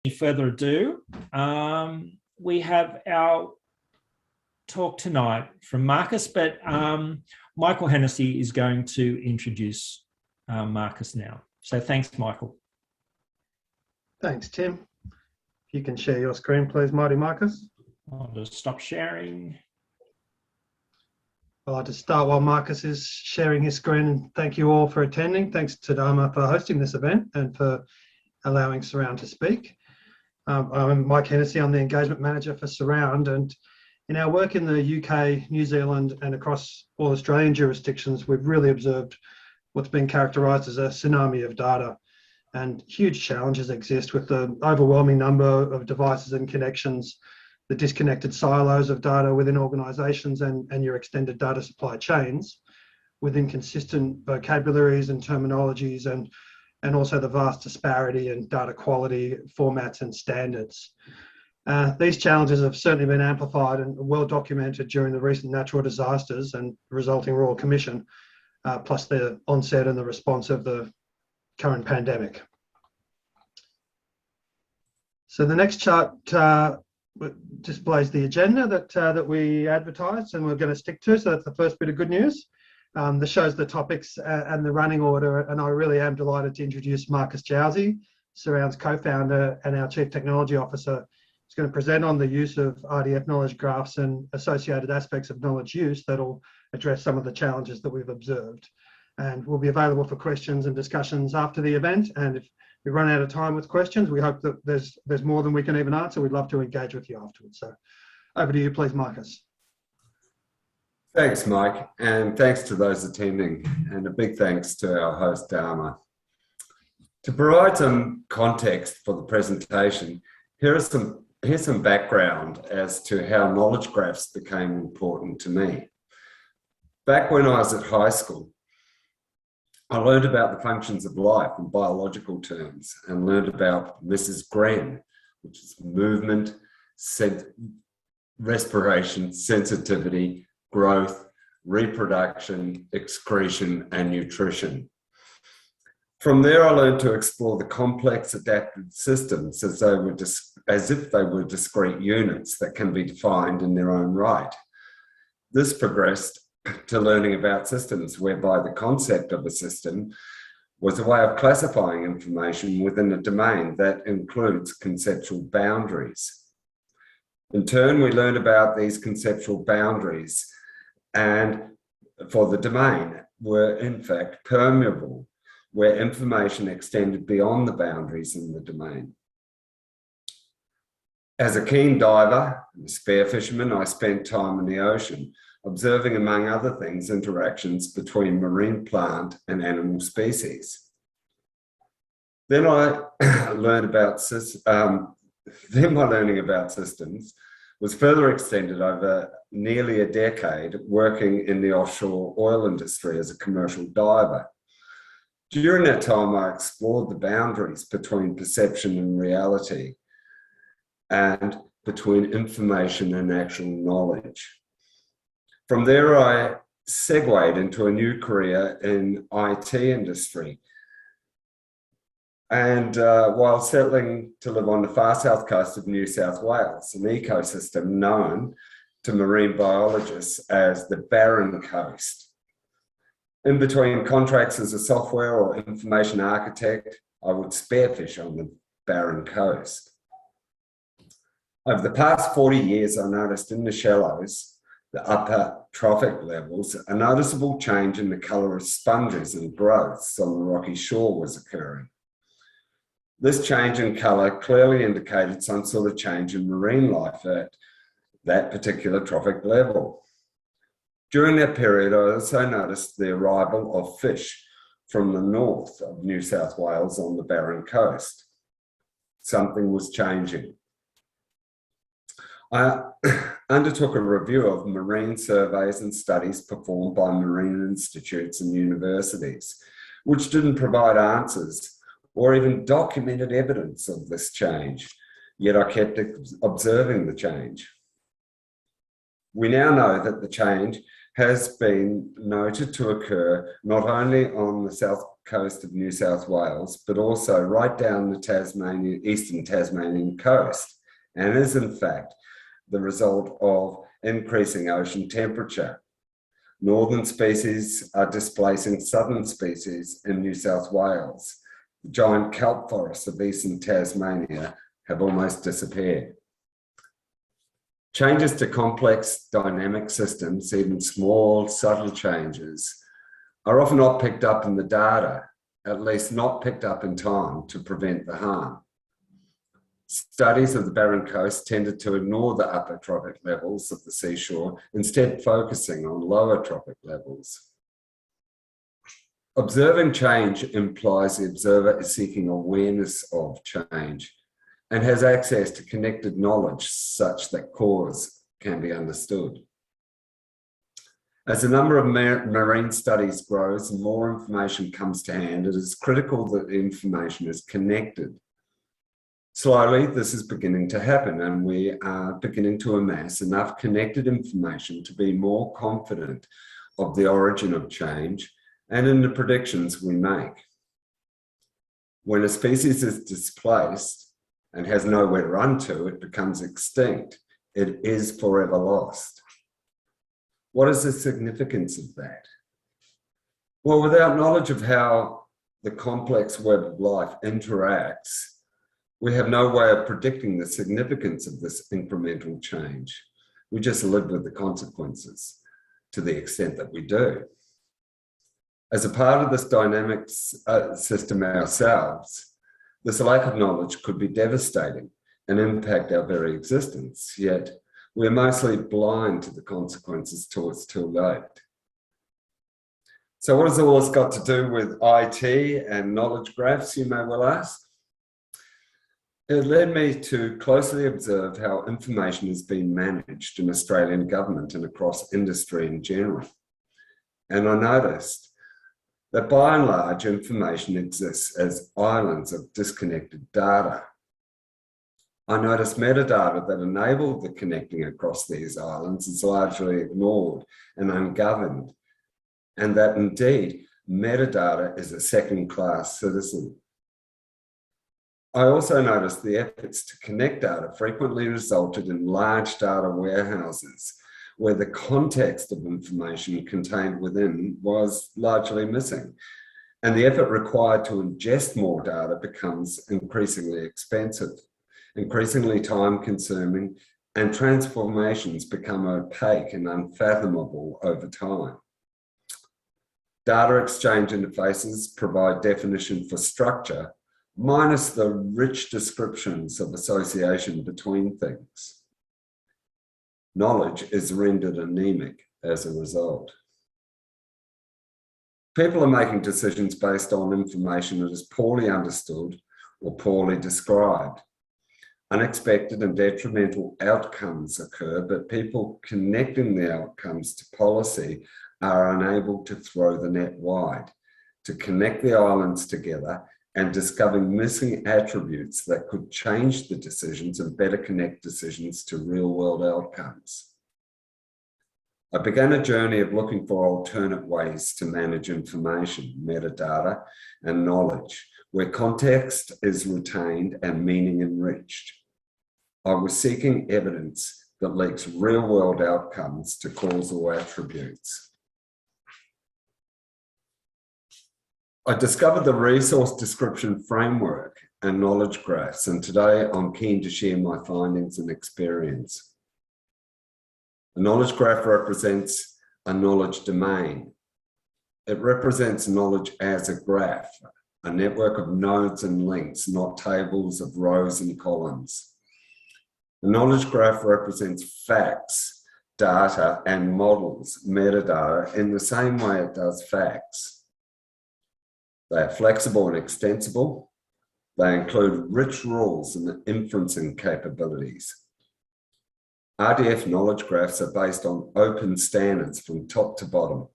Any further ado, we have our talk tonight from Marcus, but Michael Hennessy is going to introduce Marcus now. So thanks, Michael. Thanks, Tim. If you can share your screen, please, Mighty Marcus. I'll just stop sharing. I'll just start while Marcus is sharing his screen. Thank you all for attending. Thanks to DAMA for hosting this event and for allowing Surround to speak. I'm Mike Hennessy. I'm the Engagement Manager for Surround, and in our work in the UK, New Zealand and across all Australian jurisdictions, we've really observed what's been characterised as a tsunami of data, and huge challenges exist with the overwhelming number of devices and connections, the disconnected silos of data within organisations and your extended data supply chains, with inconsistent vocabularies and terminologies, and also the vast disparity in data quality, formats and standards. These challenges have certainly been amplified and well documented during the recent natural disasters and resulting Royal Commission, plus the onset and the response of the current pandemic. So the next chart displays the agenda that we advertised and we're going to stick to. So that's the first bit of good news. This shows the topics and the running order, and I really am delighted to introduce Marcus Jowsey, Surround's co-founder and our Chief Technology Officer. He's going to present on the use of RDF knowledge graphs and associated aspects of knowledge use that'll address some of the challenges that we've observed. And will be available for questions and discussions after the event. And if we run out of time with questions, we hope that there's more than we can even answer. We'd love to engage with you afterwards. So over to you, please, Marcus. Thanks, Mike, and thanks to those attending, and a big thanks to our host, DAMA. To provide some context for the presentation, here's some background as to how knowledge graphs became important to me. Back when I was at high school, I learned about the functions of life in biological terms and learned about Mrs. Gren, which is movement, respiration, sensitivity, growth, reproduction, excretion, and nutrition. From there, I learned to explore the complex adaptive systems as if they were discrete units that can be defined in their own right. This progressed to learning about systems, whereby the concept of a system was a way of classifying information within a domain that includes conceptual boundaries. In turn, we learned about these conceptual boundaries, and for the domain were in fact permeable, where information extended beyond the boundaries in the domain. As a keen diver and a spare fisherman, I spent time in the ocean, observing, among other things, interactions between marine plant and animal species. Then my learning about systems was further extended over nearly a decade working in the offshore oil industry as a commercial diver. During that time, I explored the boundaries between perception and reality, and between information and actual knowledge. From there, I segued into a new career in IT industry. And while settling to live on the far south coast of New South Wales, an ecosystem known to marine biologists as the Barren Coast. In between contracts as a software or information architect, I would spearfish on the Barren Coast. Over the past 40 years, I noticed in the shallows, the upper trophic levels, a noticeable change in the colour of sponges and growths on the rocky shore was occurring. This change in colour clearly indicated some sort of change in marine life at that particular trophic level. During that period, I also noticed the arrival of fish from the north of New South Wales on the Barren Coast. Something was changing. I undertook a review of marine surveys and studies performed by marine institutes and universities, which didn't provide answers or even documented evidence of this change, yet I kept observing the change. We now know that the change has been noted to occur not only on the south coast of New South Wales, but also right down the eastern Tasmanian coast, and is in fact the result of increasing ocean temperature. Northern species are displacing southern species in New South Wales. The giant kelp forests of eastern Tasmania have almost disappeared. Changes to complex dynamic systems, even small, subtle changes, are often not picked up in the data, at least not picked up in time to prevent the harm. Studies of the Barren Coast tended to ignore the upper tropic levels of the seashore, instead focusing on lower tropic levels. Observing change implies the observer is seeking awareness of change and has access to connected knowledge such that cause can be understood. As the number of marine studies grows and more information comes to hand, it is critical that the information is connected. Slowly, this is beginning to happen, and we are beginning to amass enough connected information to be more confident of the origin of change and in the predictions we make. When a species is displaced and has nowhere to run to, it becomes extinct. It is forever lost. What is the significance of that? Well, without knowledge of how the complex web of life interacts, we have no way of predicting the significance of this incremental change. We just live with the consequences to the extent that we do. As a part of this dynamic system ourselves, this lack of knowledge could be devastating and impact our very existence, yet we're mostly blind to the consequences till it's too late. So what has all this got to do with IT and knowledge graphs, you may well ask? It led me to closely observe how information is being managed in Australian government and across industry in general. And I noticed that by and large, information exists as islands of disconnected data. I noticed metadata that enabled the connecting across these islands is largely ignored and ungoverned, and that indeed metadata is a second-class citizen. I also noticed the efforts to connect data frequently resulted in large data warehouses where the context of information contained within was largely missing, and the effort required to ingest more data becomes increasingly expensive, increasingly time-consuming, and transformations become opaque and unfathomable over time. Data exchange interfaces provide definition for structure, minus the rich descriptions of association between things. Knowledge is rendered anemic as a result. People are making decisions based on information that is poorly understood or poorly described. Unexpected and detrimental outcomes occur, but people connecting the outcomes to policy are unable to throw the net wide, to connect the islands together and discovering missing attributes that could change the decisions and better connect decisions to real-world outcomes. I began a journey of looking for alternate ways to manage information, metadata, and knowledge, where context is retained and meaning enriched. I was seeking evidence that links real-world outcomes to causal attributes. I discovered the resource description framework and knowledge graphs, and today I'm keen to share my findings and experience. A knowledge graph represents a knowledge domain. It represents knowledge as a graph, a network of nodes and links, not tables of rows and columns. The knowledge graph represents facts, data, and models, metadata, in the same way it does facts. They are flexible and extensible. They include rich rules and inferencing capabilities. RDF knowledge graphs are based on open standards from top to bottom.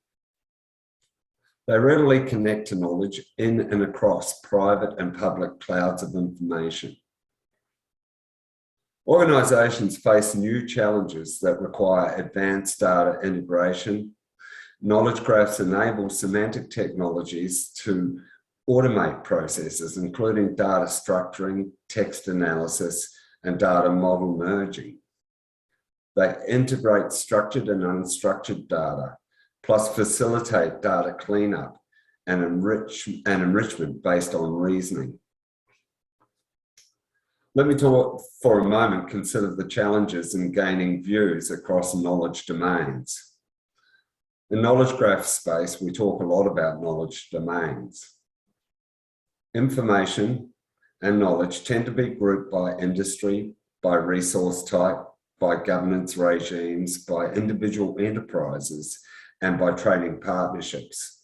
They readily connect to knowledge in and across private and public clouds of information. Organisations face new challenges that require advanced data integration. Knowledge graphs enable semantic technologies to automate processes, including data structuring, text analysis, and data model merging. They integrate structured and unstructured data, plus facilitate data cleanup and enrichment based on reasoning. Let me talk for a moment, consider the challenges in gaining views across knowledge domains. In knowledge graph space, we talk a lot about knowledge domains. Information and knowledge tend to be grouped by industry, by resource type, by governance regimes, by individual enterprises, and by trading partnerships.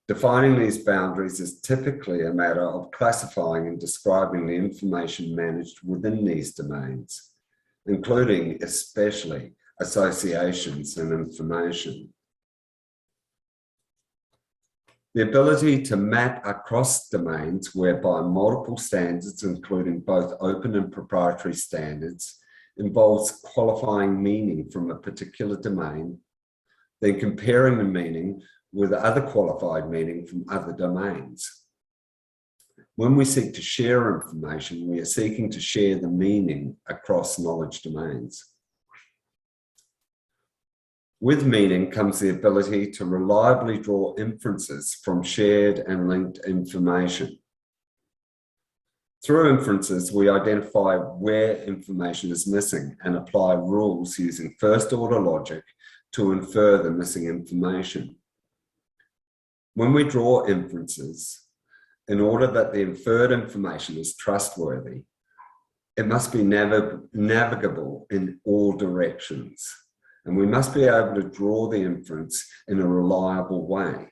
Defining these boundaries is typically a matter of classifying and describing the information managed within these domains, including especially associations and information. The ability to map across domains whereby multiple standards, including both open and proprietary standards, involves qualifying meaning from a particular domain, then comparing the meaning with other qualified meaning from other domains. When we seek to share information, we are seeking to share the meaning across knowledge domains. With meaning comes the ability to reliably draw inferences from shared and linked information. Through inferences, we identify where information is missing and apply rules using first-order logic to infer the missing information. When we draw inferences, in order that the inferred information is trustworthy, it must be navigable in all directions. And we must be able to draw the inference in a reliable way.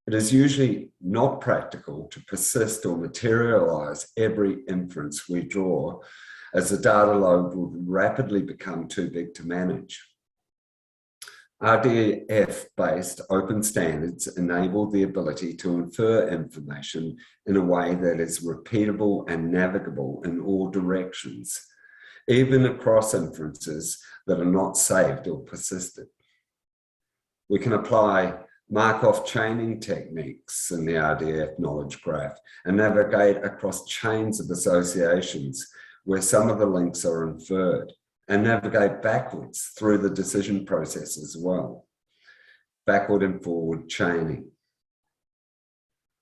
It is usually not practical to persist or materialize every inference we draw, as the data load would rapidly become too big to manage. RDF-based open standards enable the ability to infer information in a way that is repeatable and navigable in all directions, even across inferences that are not saved or persisted. We can apply Markov chaining techniques in the RDF knowledge graph and navigate across chains of associations where some of the links are inferred, and navigate backwards through the decision process as well. Backward and forward chaining.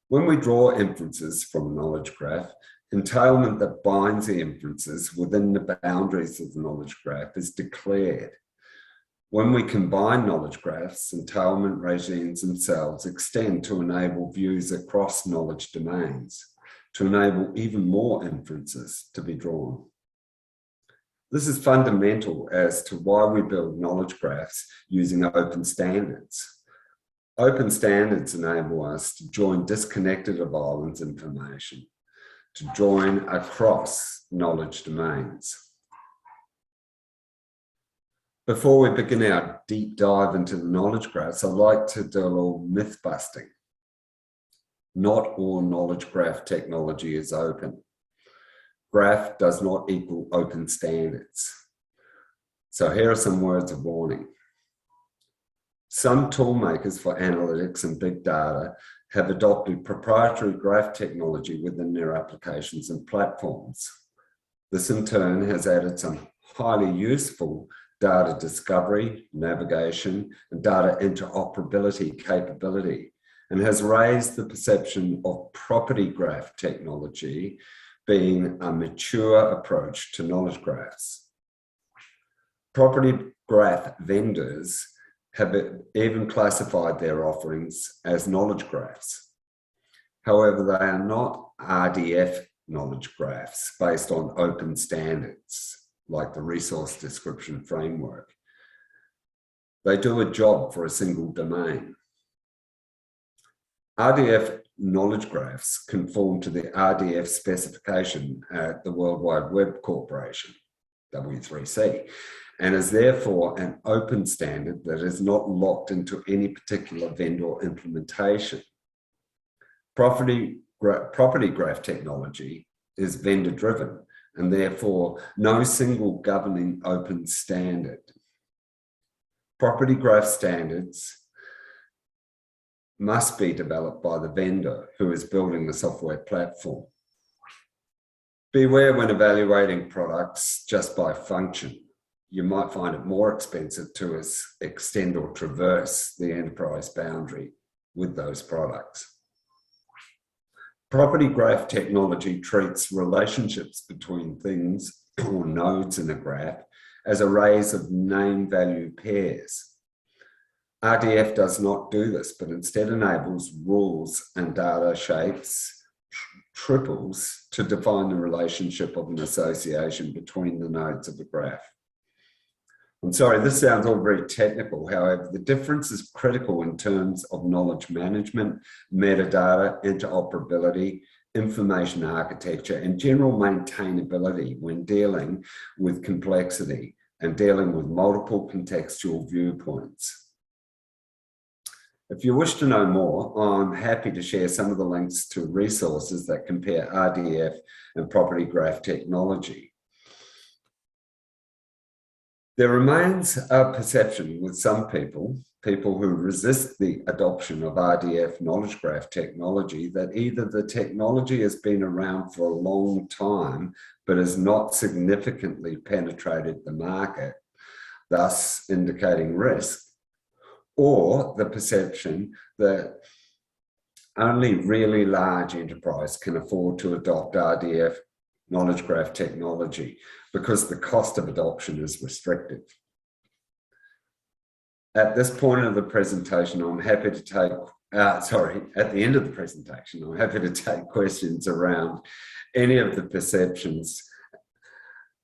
When we draw inferences from a knowledge graph, entailment that binds the inferences within the boundaries of the knowledge graph is declared. When we combine knowledge graphs, entailment regimes themselves extend to enable views across knowledge domains, to enable even more inferences to be drawn. This is fundamental as to why we build knowledge graphs using open standards. Open standards enable us to join disconnected of islands information, to join across knowledge domains. Before we begin our deep dive into the knowledge graphs, I'd like to do a little myth busting. Not all knowledge graph technology is open. Graph does not equal open standards. So here are some words of warning. Some tool makers for analytics and big data have adopted proprietary graph technology within their applications and platforms. This in turn has added some highly useful data discovery, navigation, and data interoperability capability, and has raised the perception of property graph technology being a mature approach to knowledge graphs. Property graph vendors have even classified their offerings as knowledge graphs. However, they are not RDF knowledge graphs based on open standards, like the resource description framework. They do a job for a single domain. RDF knowledge graphs conform to the RDF specification at the World Wide Web Corporation, W3C, and is therefore an open standard that is not locked into any particular vendor implementation. Property graph technology is vendor-driven, and therefore no single governing open standard. Property graph standards must be developed by the vendor who is building the software platform. Beware when evaluating products just by function. You might find it more expensive to extend or traverse the enterprise boundary with those products. Property graph technology treats relationships between things or nodes in a graph as arrays of name value pairs. RDF does not do this, but instead enables rules and data shapes, triples, to define the relationship of an association between the nodes of a graph. I'm sorry, this sounds all very technical. However, the difference is critical in terms of knowledge management, metadata, interoperability, information architecture, and general maintainability when dealing with complexity and dealing with multiple contextual viewpoints. If you wish to know more, I'm happy to share some of the links to resources that compare RDF and property graph technology. There remains a perception with some people who resist the adoption of RDF knowledge graph technology, that either the technology has been around for a long time, but has not significantly penetrated the market, thus indicating risk, or the perception that only really large enterprise can afford to adopt RDF knowledge graph technology because the cost of adoption is restrictive. At this point of the presentation, I'm happy to take, at the end of the presentation, I'm happy to take questions around any of the perceptions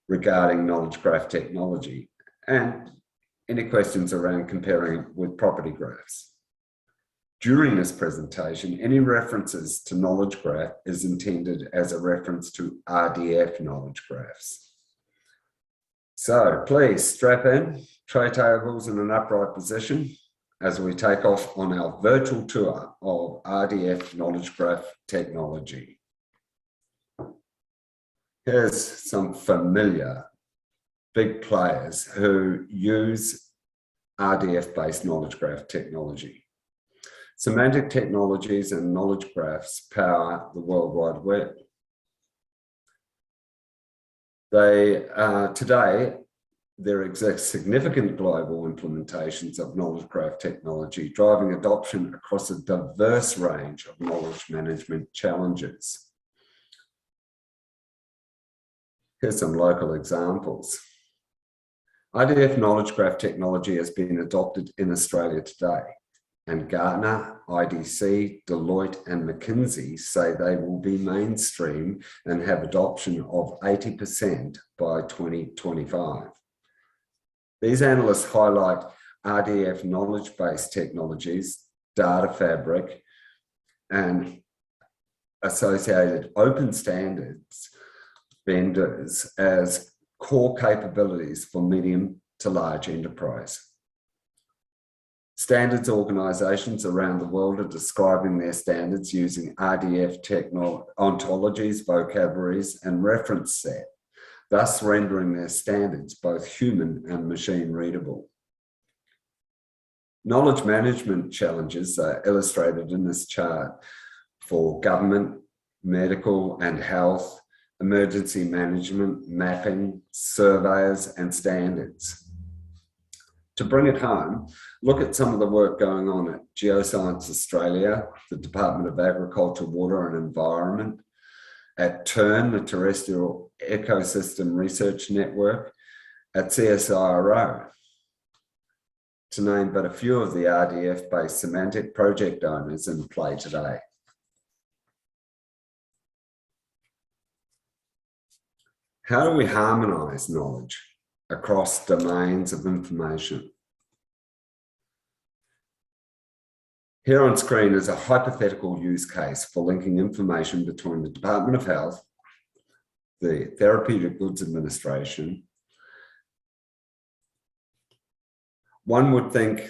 regarding knowledge graph technology and any questions around comparing with property graphs. During this presentation, any references to knowledge graph is intended as a reference to RDF knowledge graphs. So please strap in, tray tables in an upright position as we take off on our virtual tour of RDF knowledge graph technology. Here's some familiar big players who use RDF-based knowledge graph technology. Semantic technologies and knowledge graphs power the World Wide Web. Today, there exist significant global implementations of knowledge graph technology, driving adoption across a diverse range of knowledge management challenges. Here's some local examples. RDF knowledge graph technology has been adopted in Australia today, and Gartner, IDC, Deloitte, and McKinsey say they will be mainstream and have adoption of 80% by 2025. These analysts highlight RDF knowledge-based technologies, data fabric, and associated open standards vendors as core capabilities for medium to large enterprise. Standards organisations around the world are describing their standards using RDF ontologies, vocabularies, and reference set, thus rendering their standards both human and machine readable. Knowledge management challenges are illustrated in this chart for government, medical and health, emergency management, mapping, surveyors, and standards. To bring it home, look at some of the work going on at Geoscience Australia, the Department of Agriculture, Water and Environment, at TERN, the Terrestrial Ecosystem Research Network, at CSIRO, to name but a few of the RDF-based semantic project owners in play today. How do we harmonise knowledge across domains of information? Here on screen is a hypothetical use case for linking information between the Department of Health, the Therapeutic Goods Administration. One would think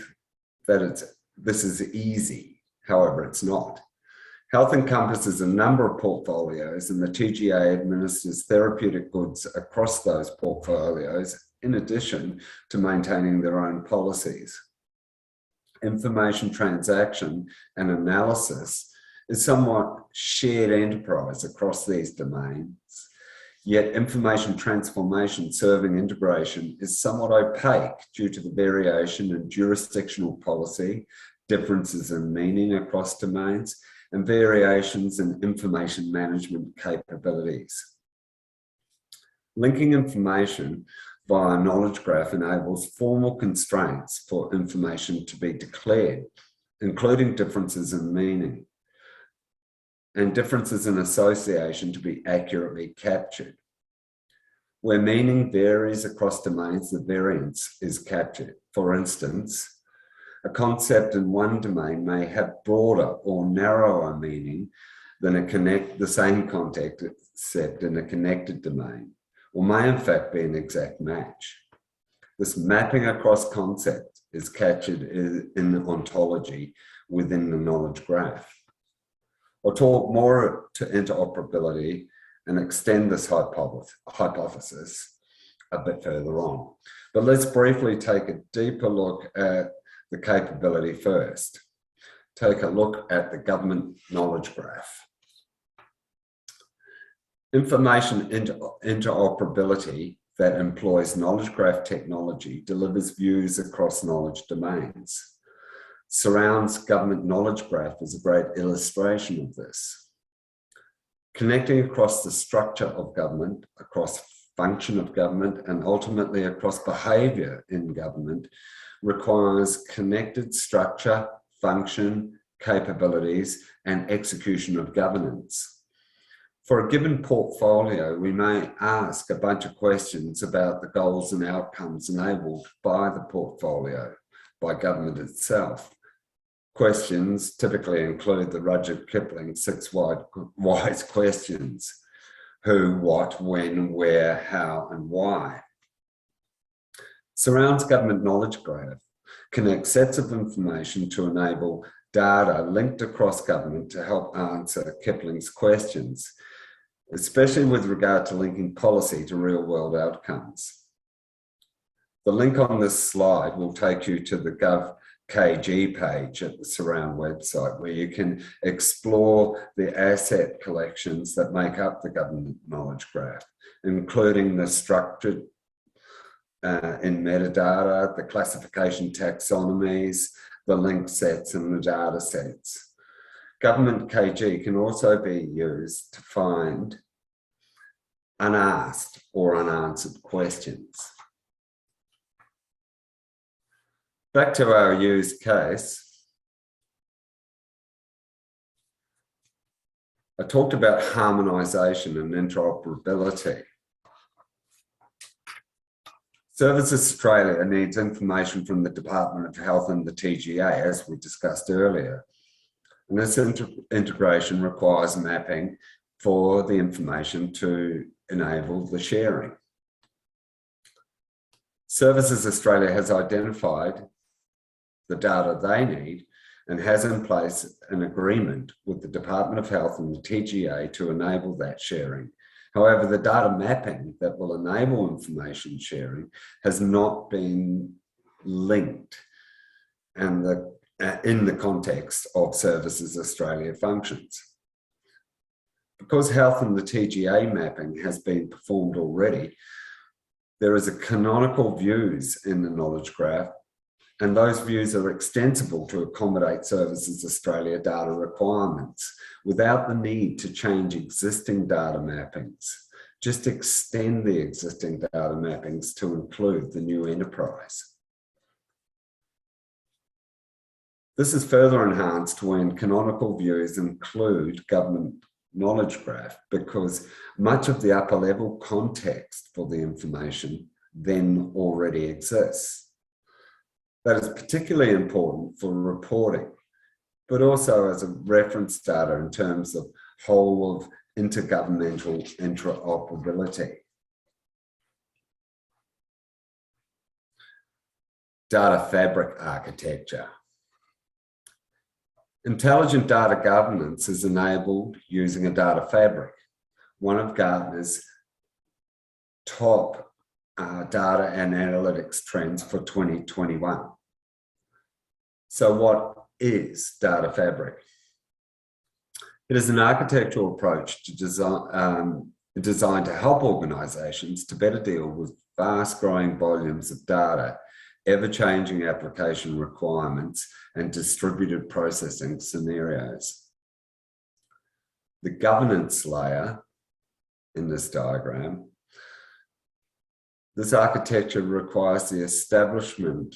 that this is easy, however, it's not. Health encompasses a number of portfolios, and the TGA administers therapeutic goods across those portfolios, in addition to maintaining their own policies. information transaction and analysis is somewhat shared enterprise across these domains, yet information transformation serving integration is somewhat opaque due to the variation in jurisdictional policy, differences in meaning across domains, and variations in information management capabilities. Linking information via knowledge graph enables formal constraints for information to be declared, including differences in meaning and differences in association to be accurately captured. Where meaning varies across domains, the variance is captured. For instance, a concept in one domain may have broader or narrower meaning than the same concept in a connected domain, or may in fact be an exact match. This mapping across concepts is captured in ontology within the knowledge graph. I'll talk more to interoperability and extend this hypothesis a bit further on. But let's briefly take a deeper look at the capability first. Take a look at the government knowledge graph. Information interoperability that employs knowledge graph technology delivers views across knowledge domains. Surround's government knowledge graph is a great illustration of this. Connecting across the structure of government, across function of government, and ultimately across behaviour in government requires connected structure, function, capabilities, and execution of governance. For a given portfolio, we may ask a bunch of questions about the goals and outcomes enabled by the portfolio, by government itself. Questions typically include the Rudyard Kipling 6 wise questions: who, what, when, where, how, and why. Surround's government knowledge graph connects sets of information to enable data linked across government to help answer Kipling's questions, especially with regard to linking policy to real-world outcomes. The link on this slide will take you to the GovKG page at the Surround website, where you can explore the asset collections that make up the government knowledge graph, including the structured in metadata, the classification taxonomies, the linked sets, and the data sets. Government KG can also be used to find unasked or unanswered questions. Back to our used case. I talked about harmonisation and interoperability. Services Australia needs information from the Department of Health and the TGA, as we discussed earlier. And this integration requires mapping for the information to enable the sharing. Services Australia has identified the data they need and has in place an agreement with the Department of Health and the TGA to enable that sharing. However, the data mapping that will enable information sharing has not been linked and in the context of Services Australia functions. Because Health and the TGA mapping has been performed already, there is a canonical views in the knowledge graph, and those views are extensible to accommodate Services Australia data requirements without the need to change existing data mappings. Just extend the existing data mappings to include the new enterprise. This is further enhanced when canonical views include government knowledge graph, because much of the upper level context for the information then already exists. That is particularly important for reporting, but also as a reference data in terms of whole of intergovernmental interoperability. Data fabric architecture. Intelligent data governance is enabled using a data fabric, one of Gartner's top data and analytics trends for 2021. So what is Data Fabric? It is an architectural approach to design, designed to help organisations to better deal with fast growing volumes of data, ever-changing application requirements, and distributed processing scenarios. The governance layer in this diagram, this architecture requires the establishment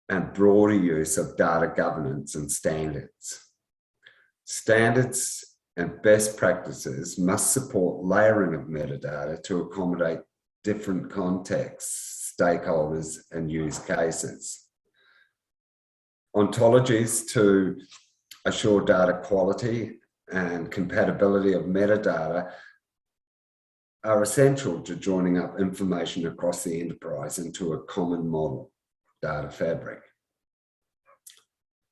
and broader use of data governance and standards. Standards and best practices must support layering of metadata to accommodate different contexts, stakeholders, and use cases. Ontologies to assure data quality and compatibility of metadata are essential to joining up information across the enterprise into a common model, Data Fabric.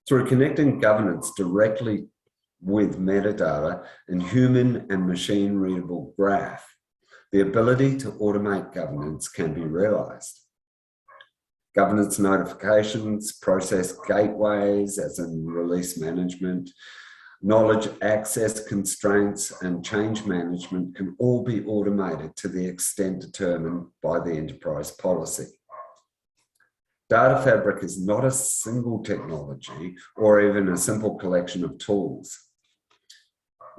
Through connecting governance directly with metadata and human and machine readable graph, the ability to automate governance can be realized. Governance notifications, process gateways, as in release management, knowledge access constraints, and change management can all be automated to the extent determined by the enterprise policy. Data Fabric is not a single technology or even a simple collection of tools.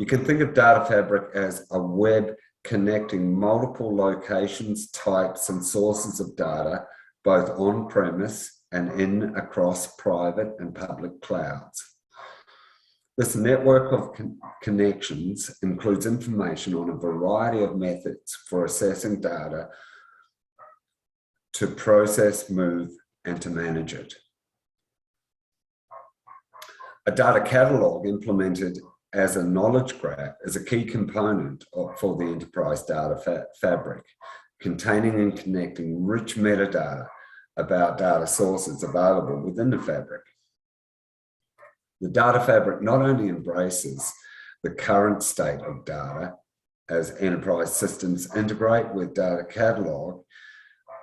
You can think of Data Fabric as a web connecting multiple locations, types, and sources of data, both on-premise and in across private and public clouds. This network of connections includes information on a variety of methods for assessing data to process, move, and to manage it. A data catalog implemented as a knowledge graph is a key component for the enterprise data fabric, containing and connecting rich metadata about data sources available within the fabric. The data fabric not only embraces the current state of data as enterprise systems integrate with data catalog,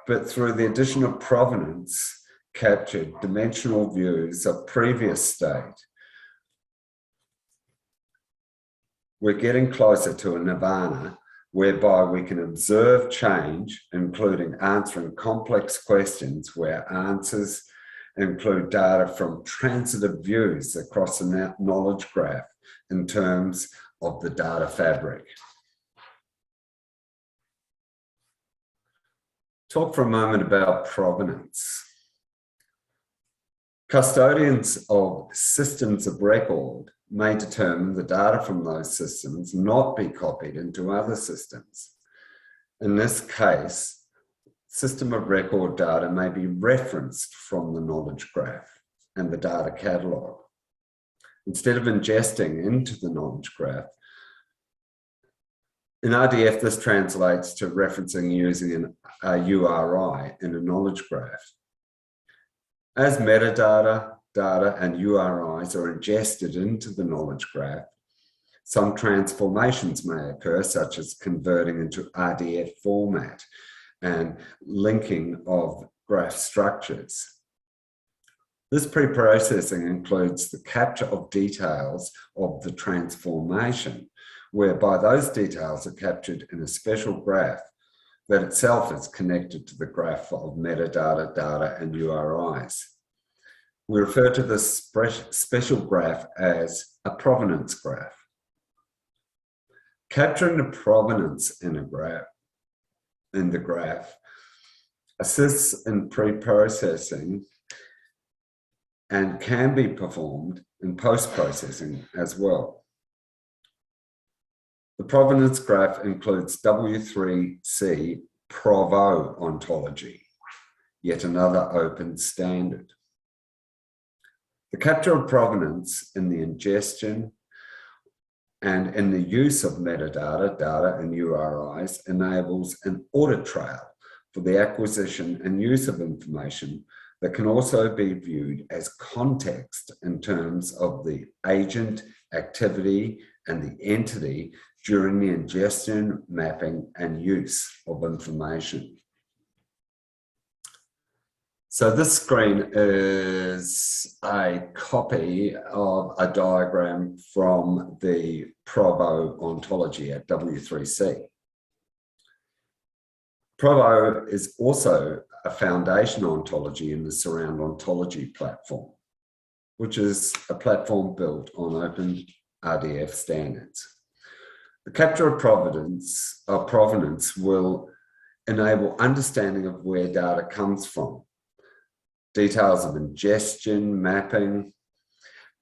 but through the addition of provenance, captured dimensional views of previous state. We're getting closer to a nirvana whereby we can observe change, including answering complex questions where answers include data from transitive views across the knowledge graph in terms of the data fabric. Talk for a moment about provenance. Custodians of systems of record may determine the data from those systems not be copied into other systems. In this case, system of record data may be referenced from the knowledge graph and the data catalog. Instead of ingesting into the knowledge graph, in RDF, this translates to referencing using a URI in a knowledge graph. As metadata, data, and URIs are ingested into the knowledge graph, some transformations may occur, such as converting into RDF format and linking of graph structures. This preprocessing includes the capture of details of the transformation, whereby those details are captured in a special graph that itself is connected to the graph of metadata, data, and URIs. We refer to this special graph as a provenance graph. Capturing the provenance in the graph assists in pre-processing and can be performed in post-processing as well. The provenance graph includes W3C Provo ontology, yet another open standard. The capture of provenance in the ingestion and in the use of metadata, data, and URIs enables an audit trail for the acquisition and use of information that can also be viewed as context in terms of the agent, activity, and the entity during the ingestion, mapping, and use of information. So this screen is a copy of a diagram from the Provo ontology at W3C. Provo is also a foundation ontology in the Surround Ontology platform, which is a platform built on open RDF standards. The capture of provenance will enable understanding of where data comes from, details of ingestion, mapping,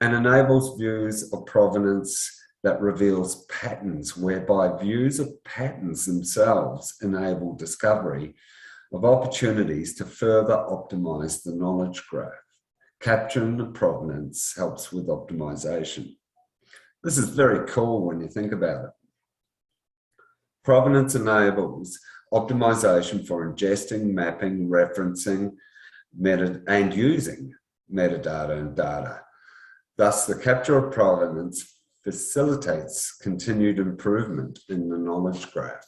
and enables views of provenance that reveals patterns, whereby views of patterns themselves enable discovery of opportunities to further optimize the knowledge graph. Capturing the provenance helps with optimization. This is very cool when you think about it. Provenance enables optimization for ingesting, mapping, referencing, and using metadata and data. Thus, the capture of provenance facilitates continued improvement in the knowledge graph.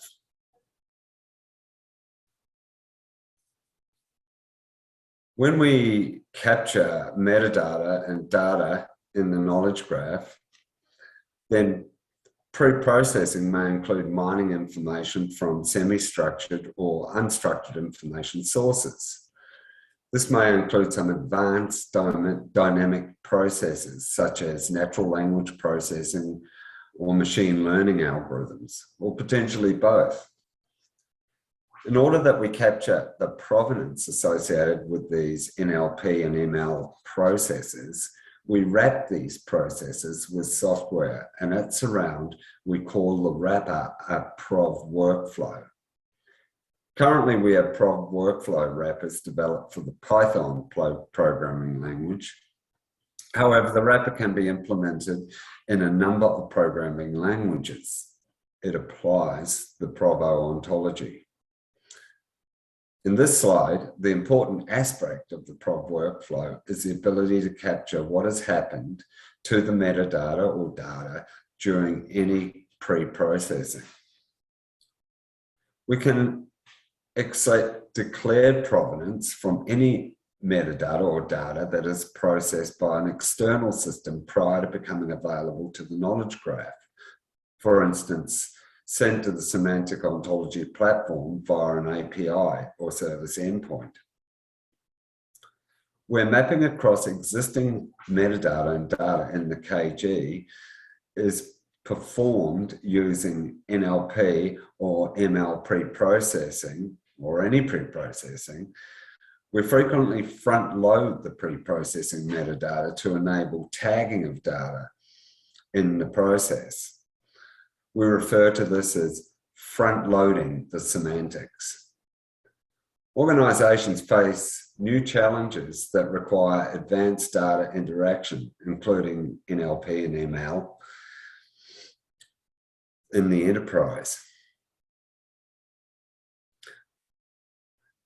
When we capture metadata and data in the knowledge graph, then pre-processing may include mining information from semi-structured or unstructured information sources. This may include some advanced dynamic processes, such as natural language processing or machine learning algorithms, or potentially both. In order that we capture the provenance associated with these NLP and ML processes, we wrap these processes with software, and at Surround, we call the wrapper a prov workflow. Currently, we have prov workflow wrappers developed for the Python programming language. However, the wrapper can be implemented in a number of programming languages. It applies the Provo ontology. In this slide, the important aspect of the prov workflow is the ability to capture what has happened to the metadata or data during any pre-processing. We can extract declared provenance from any metadata or data that is processed by an external system prior to becoming available to the knowledge graph. For instance, sent to the semantic ontology platform via an API or service endpoint. Where mapping across existing metadata and data in the KG is performed using NLP or ML pre-processing, or any pre-processing, we frequently front-load the pre-processing metadata to enable tagging of data in the process. We refer to this as front-loading the semantics. Organizations face new challenges that require advanced data interaction, including NLP and ML, in the enterprise.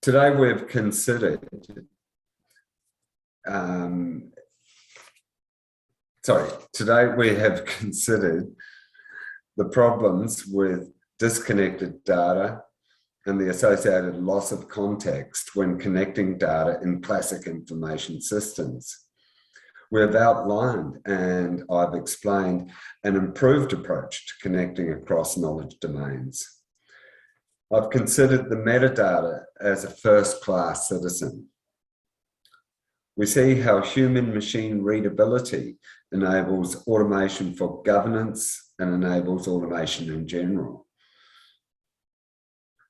Today we have considered the problems with disconnected data and the associated loss of context when connecting data in classic information systems. We have outlined and I've explained an improved approach to connecting across knowledge domains. I've considered the metadata as a first-class citizen. We see how human-machine readability enables automation for governance and enables automation in general.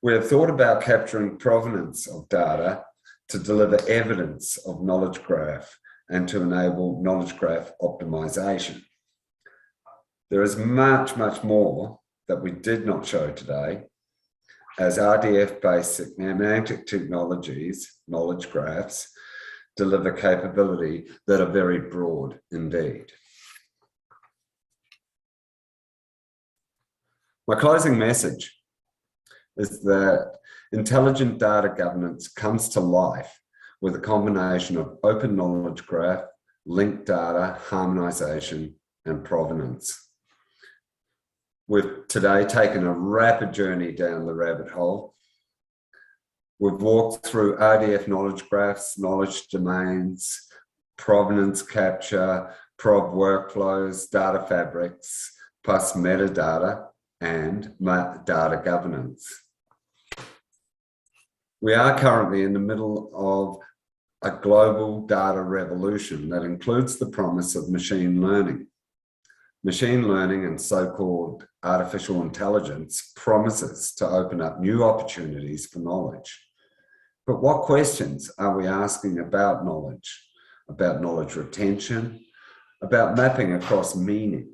We have thought about capturing provenance of data to deliver evidence of knowledge graph and to enable knowledge graph optimization. There is much, much more that we did not show today, as RDF-based semantic technologies, knowledge graphs, deliver capability that are very broad indeed. My closing message is that intelligent data governance comes to life with a combination of open knowledge graph, linked data, harmonization, and provenance. We've today taken a rapid journey down the rabbit hole. We've walked through RDF knowledge graphs, knowledge domains, provenance capture, prob workflows, data fabrics, plus metadata and data governance. We are currently in the middle of a global data revolution that includes the promise of machine learning. Machine learning and so-called artificial intelligence promises to open up new opportunities for knowledge. But what questions are we asking about knowledge retention, about mapping across meaning,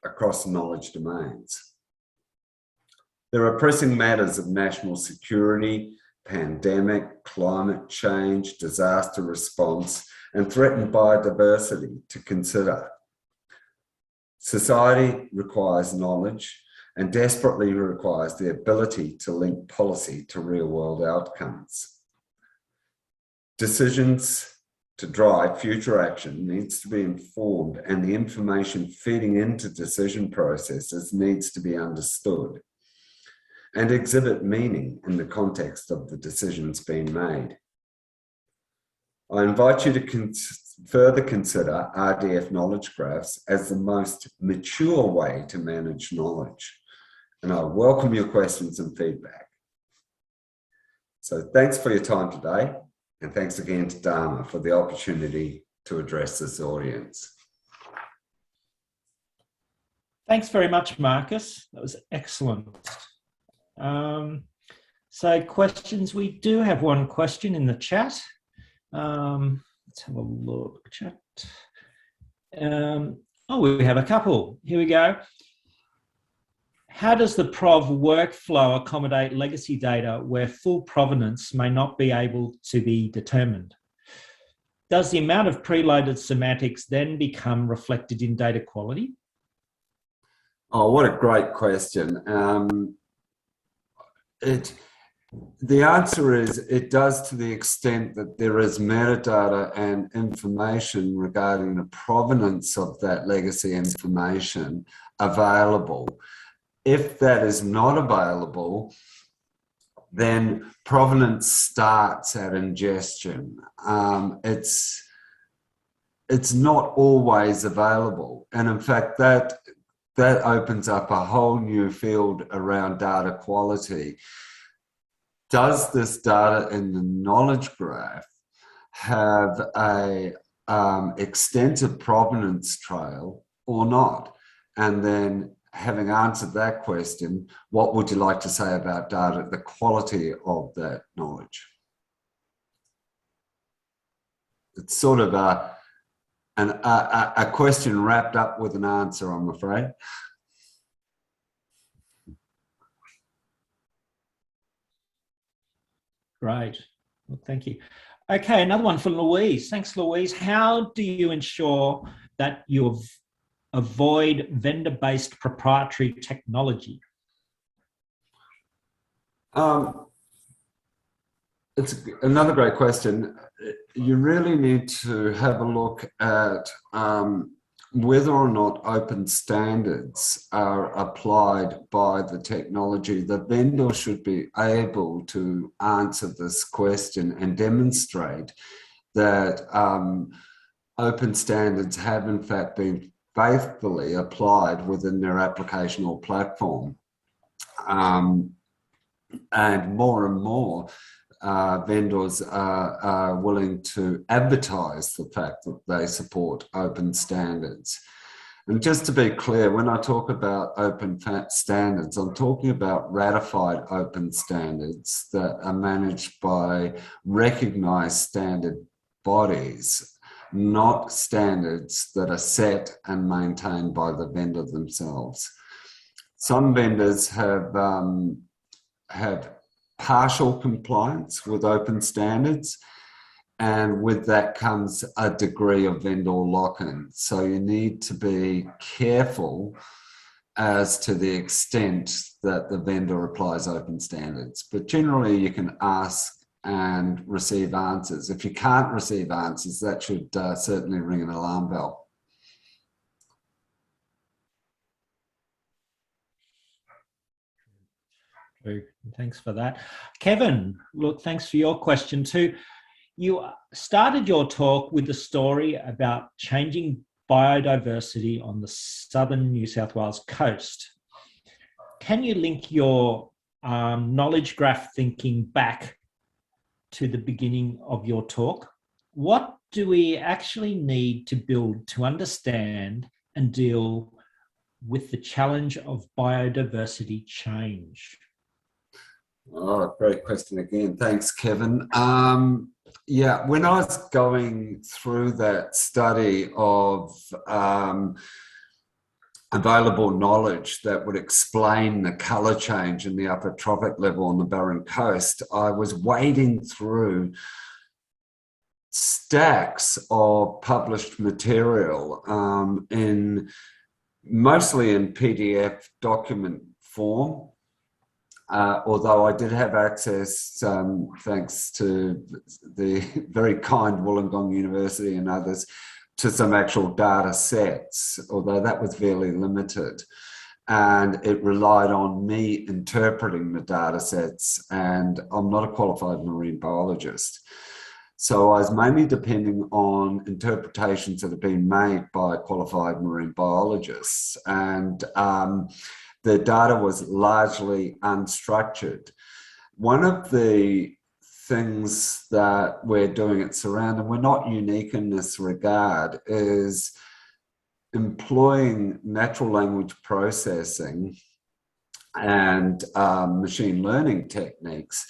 across knowledge domains? There are pressing matters of national security, pandemic, climate change, disaster response, and threatened biodiversity to consider. Society requires knowledge and desperately requires the ability to link policy to real-world outcomes. Decisions to drive future action needs to be informed, and the information feeding into decision processes needs to be understood and exhibit meaning in the context of the decisions being made. I invite you to further consider RDF knowledge graphs as the most mature way to manage knowledge, and I welcome your questions and feedback. So thanks for your time today, and thanks again to DAMA for the opportunity to address this audience. Thanks very much, Marcus. That was excellent. So questions, we do have one question in the chat. Let's have a look, chat. Oh, we have a couple. Here we go. How does the prov workflow accommodate legacy data where full provenance may not be able to be determined? Does the amount of preloaded semantics then become reflected in data quality? Oh, what a great question. The answer is it does, to the extent that there is metadata and information regarding the provenance of that legacy information available. If that is not available, then provenance starts at ingestion. It's not always available. And in fact, that opens up a whole new field around data quality. Does this data in the knowledge graph have a extensive provenance trail or not? And then, having answered that question, what would you like to say about data, the quality of that knowledge? It's sort of a question wrapped up with an answer, I'm afraid. Great. Well, thank you. Okay, another one for Louise. Thanks, Louise. How do you ensure that you avoid vendor-based proprietary technology? It's another great question. You really need to have a look at whether or not open standards are applied by the technology. The vendor should be able to answer this question and demonstrate that open standards have in fact been faithfully applied within their application or platform. And more vendors are willing to advertise the fact that they support open standards. And just to be clear, when I talk about open standards, I'm talking about ratified open standards that are managed by recognized standard bodies, not standards that are set and maintained by the vendor themselves. Some vendors have partial compliance with open standards, and with that comes a degree of vendor lock-in. So you need to be careful as to the extent that the vendor applies open standards. But generally you can ask and receive answers. If you can't receive answers, that should certainly ring an alarm bell. True. Thanks for that. Kevin, look, thanks for your question too. You started your talk with the story about changing biodiversity on the southern New South Wales coast. Can you link your knowledge graph thinking back to the beginning of your talk? What do we actually need to build to understand and deal with the challenge of biodiversity change? Oh, great question again. Thanks, Kevin. Yeah, when I was going through that study of available knowledge that would explain the colour change in the upper trophic level on the Barron Coast, I was wading through stacks of published material mostly in PDF document form. Although I did have access, thanks to the very kind Wollongong University and others, to some actual data sets, although that was fairly limited. And it relied on me interpreting the data sets, and I'm not a qualified marine biologist. So I was mainly depending on interpretations that have been made by qualified marine biologists. And the data was largely unstructured. One of the things that we're doing at Surround, and we're not unique in this regard, is employing natural language processing and machine learning techniques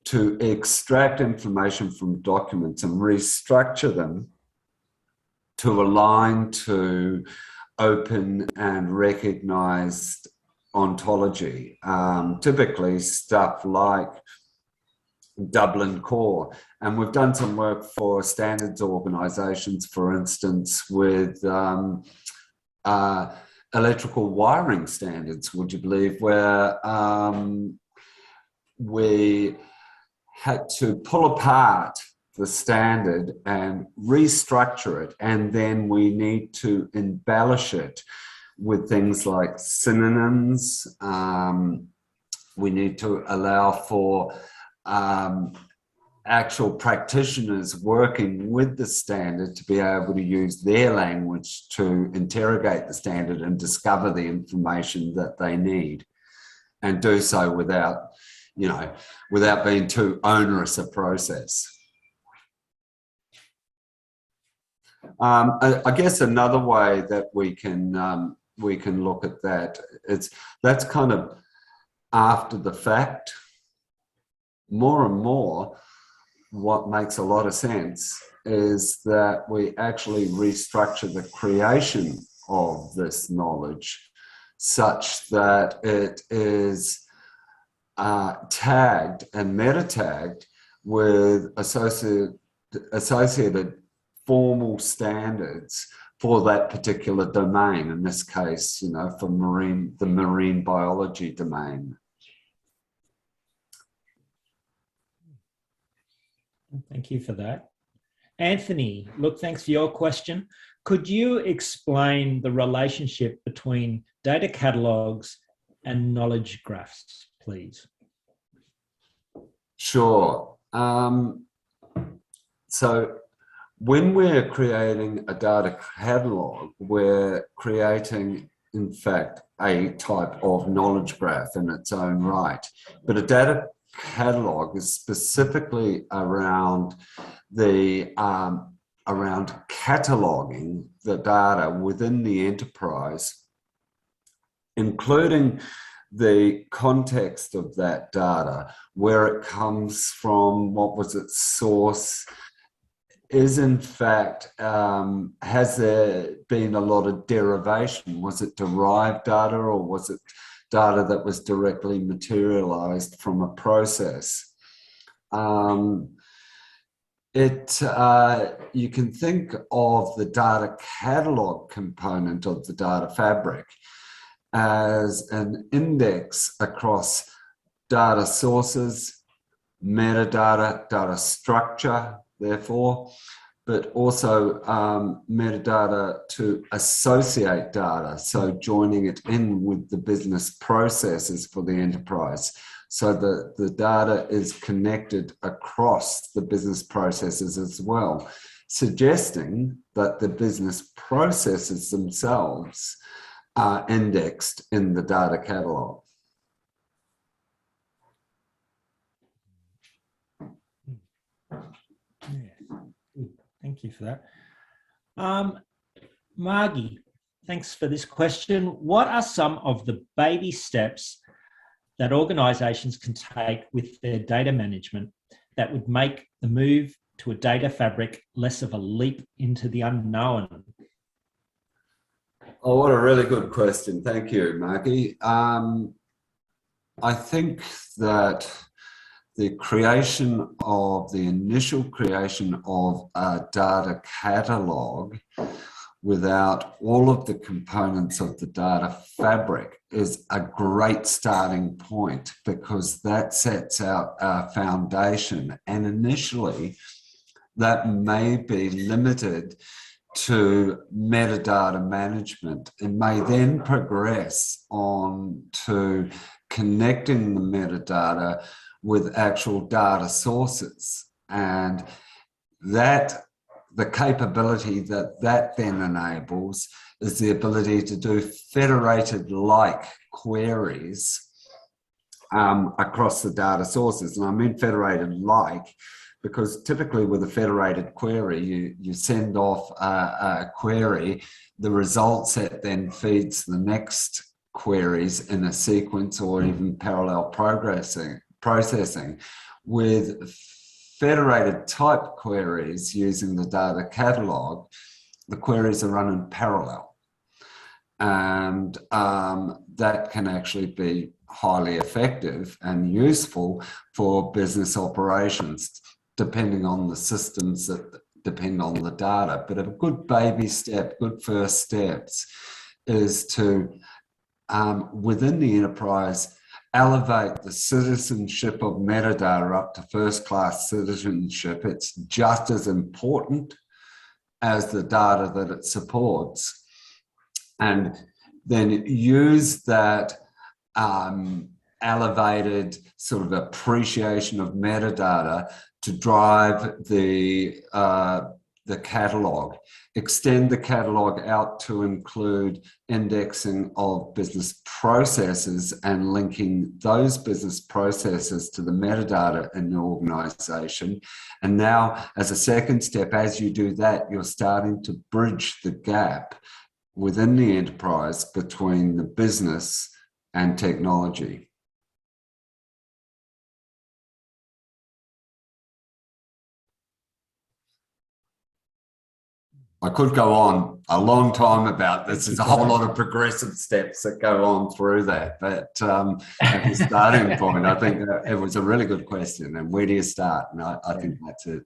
to extract information from documents and restructure them to align to open and recognized ontology, typically stuff like Dublin Core. And we've done some work for standards organisations, for instance, with electrical wiring standards, would you believe, where we had to pull apart the standard and restructure it, and then we need to embellish it with things like synonyms. We need to allow for actual practitioners working with the standard to be able to use their language to interrogate the standard and discover the information that they need, and do so without, without being too onerous a process. I guess another way that we can look at that, that's kind of after the fact. More and more, what makes a lot of sense is that we actually restructure the creation of this knowledge such that it is tagged and meta-tagged with associated formal standards for that particular domain, in this case, for the marine biology domain. Thank you for that. Anthony, look, thanks for your question. Could you explain the relationship between data catalogues and knowledge graphs, please? Sure. So when we're creating a data catalogue, we're creating, in fact, a type of thought graph in its own right. But a data catalogue is specifically around cataloging the data within the enterprise, including the context of that data, where it comes from, what was its source, is in fact, has there been a lot of derivation? Was it derived data, or was it data that was directly materialized from a process? You can think of the data catalog component of the data fabric as an index across data sources, metadata, data structure, therefore, but also metadata to associate data, so joining it in with the business processes for the enterprise, so that the data is connected across the business processes as well, suggesting that the business processes themselves are indexed in the data catalog. Thank you for that. Margie, thanks for this question. What are some of the baby steps that organisations can take with their data management that would make the move to a data fabric less of a leap into the unknown? Oh, what a really good question. Thank you, Margie. I think that the initial creation of a data catalog without all of the components of the data fabric is a great starting point, because that sets out our foundation. And initially, that may be limited to metadata management. It may then progress on to connecting the metadata with actual data sources, and that the capability that then enables is the ability to do federated-like queries across the data sources. And I mean federated-like because typically with a federated query, you send off a query, the result set then feeds the next queries in a sequence or even parallel processing. With federated type queries using the data catalog, the queries are run in parallel. And that can actually be highly effective and useful for business operations, depending on the systems that depend on the data. But a good baby step, good first steps, is to, within the enterprise, elevate the citizenship of metadata up to first-class citizenship. It's just as important as the data that it supports. And then use that elevated sort of appreciation of metadata to drive the catalog. Extend the catalog out to include indexing of business processes and linking those business processes to the metadata in the organization. And now, as a second step, as you do that, you're starting to bridge the gap within the enterprise between the business and technology. I could go on a long time about this. There's a whole lot of progressive steps that go on through that. But at the starting point, I think it was a really good question. And where do you start? And I think that's it.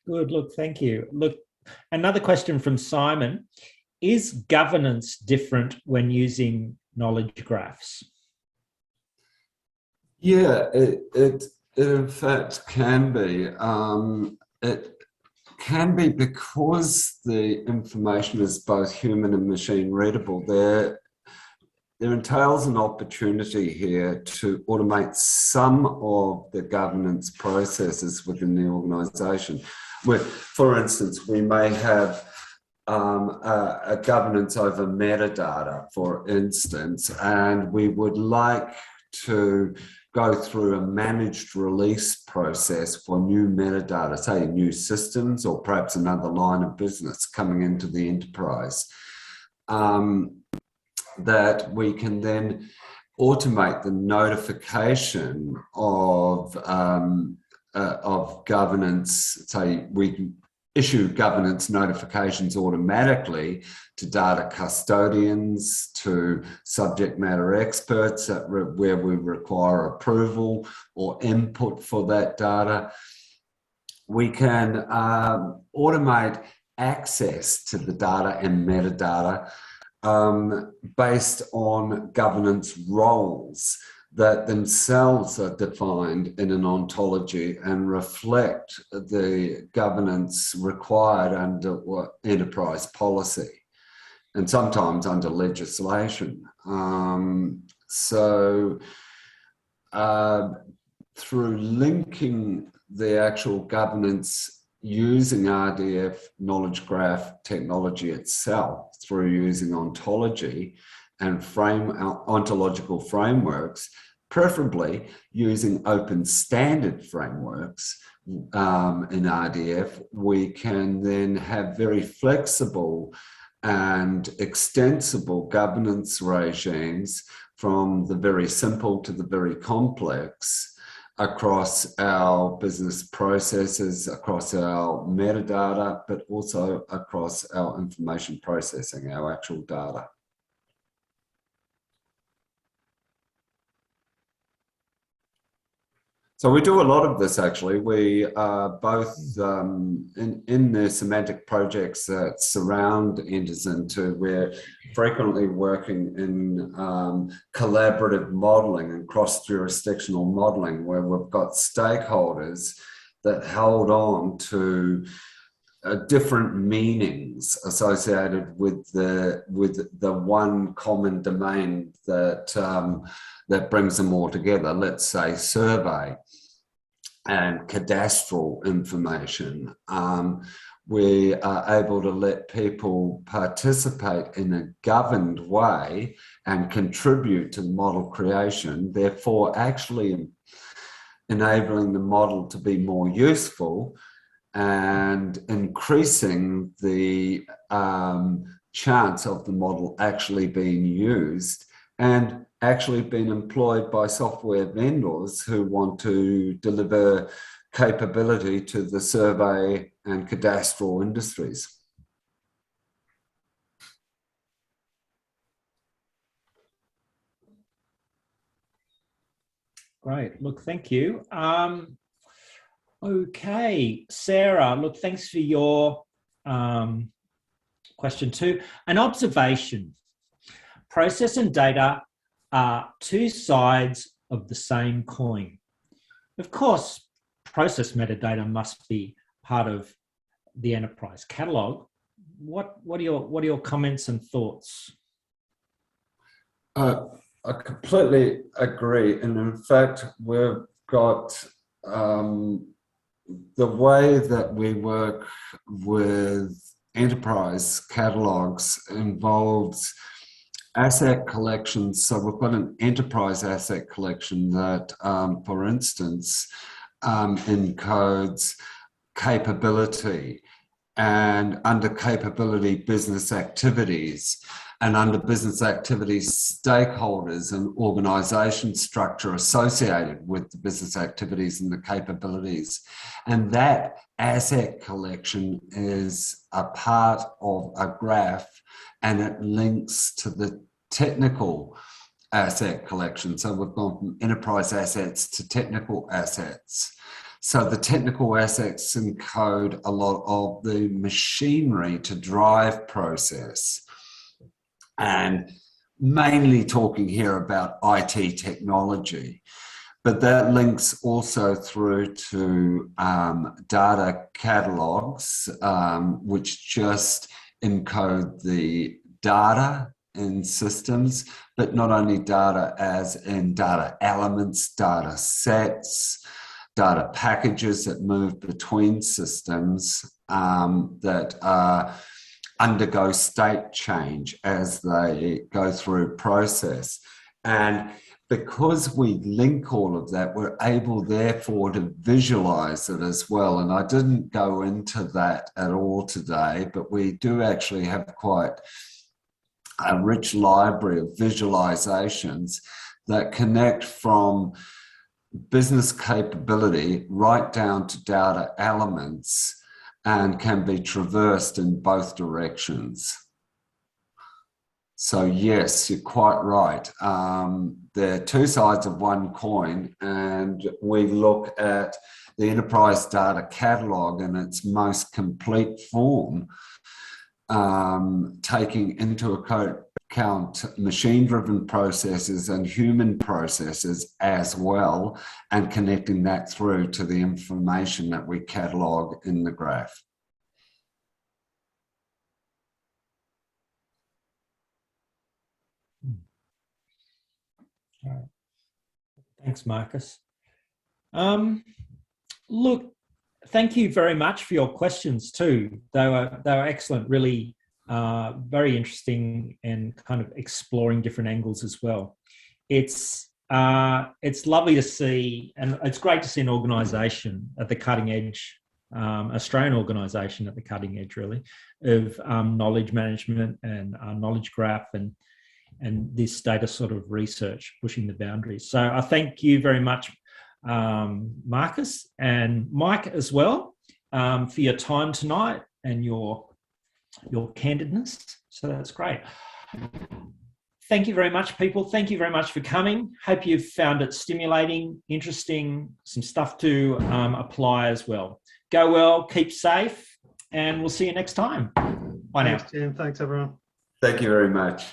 Good. Look, thank you. Look, another question from Simon. Is governance different when using knowledge graphs? Yeah, it in fact can be. It can be because the information is both human and machine readable. There entails an opportunity here to automate some of the governance processes within the organisation. For instance, we may have a governance over metadata, for instance, and we would like to go through a managed release process for new metadata, say new systems or perhaps another line of business coming into the enterprise, that we can then automate the notification of governance. Say we can issue governance notifications automatically to data custodians, to subject matter experts where we require approval or input for that data. We can automate access to the data and metadata based on governance roles. that themselves are defined in an ontology and reflect the governance required under enterprise policy and sometimes under legislation. Through linking the actual governance using RDF knowledge graph technology itself, through using ontology and ontological frameworks, preferably using open standard frameworks in RDF, we can then have very flexible and extensible governance regimes from the very simple to the very complex across our business processes, across our metadata, but also across our information processing, our actual data. So we do a lot of this actually. We are both in the semantic projects that surround Interzin. We're frequently working in collaborative modelling and cross-jurisdictional modelling, where we've got stakeholders that hold on to different meanings associated with the one common domain that brings them all together. Let's say survey and cadastral information. We are able to let people participate in a governed way and contribute to model creation, therefore actually enabling the model to be more useful and increasing the chance of the model actually being used and actually being employed by software vendors who want to deliver capability to the survey and cadastral industries. Great. Look, thank you. Okay, Sarah, look, thanks for your question too. An observation. Process and data are two sides of the same coin. Of course, process metadata must be part of the enterprise catalog. What are your comments and thoughts? I completely agree. And in fact, we've got the way that we work with enterprise catalogs involves asset collections. So we've got an enterprise asset collection that, for instance, encodes capability, and under capability business activities, and under business activities stakeholders and organisation structure associated with the business activities and the capabilities. And that asset collection is a part of a graph, and it links to the technical asset collection. So we've gone from enterprise assets to technical assets. So the technical assets encode a lot of the machinery to drive process. And mainly talking here about IT technology, but that links also through to data catalogs, which just encode the data in systems, but not only data as in data elements, data sets, data packages that move between systems that undergo state change as they go through process. And because we link all of that, we're able therefore to visualize it as well. And I didn't go into that at all today, but we do actually have quite a rich library of visualizations that connect from business capability right down to data elements and can be traversed in both directions. So yes, you're quite right. They're two sides of one coin, and we look at the enterprise data catalog in its most complete form, taking into account count machine-driven processes and human processes as well, and connecting that through to the information that we catalog in the graph. All right. Thanks, Marcus. Look, thank you very much for your questions too. They were excellent, really very interesting, and kind of exploring different angles as well. It's lovely to see, and it's great to see an organisation at the cutting edge, Australian organisation at the cutting edge, really, of knowledge management and knowledge graph and this data sort of research pushing the boundaries. So I thank you very much, Marcus and Mike as well, for your time tonight and your candidness. So that's great. Thank you very much, people. Thank you very much for coming. Hope you've found it stimulating, interesting, some stuff to apply as well. Go well, keep safe, and we'll see you next time. Bye now. Thanks, Jim. Thanks, everyone. Thank you very much.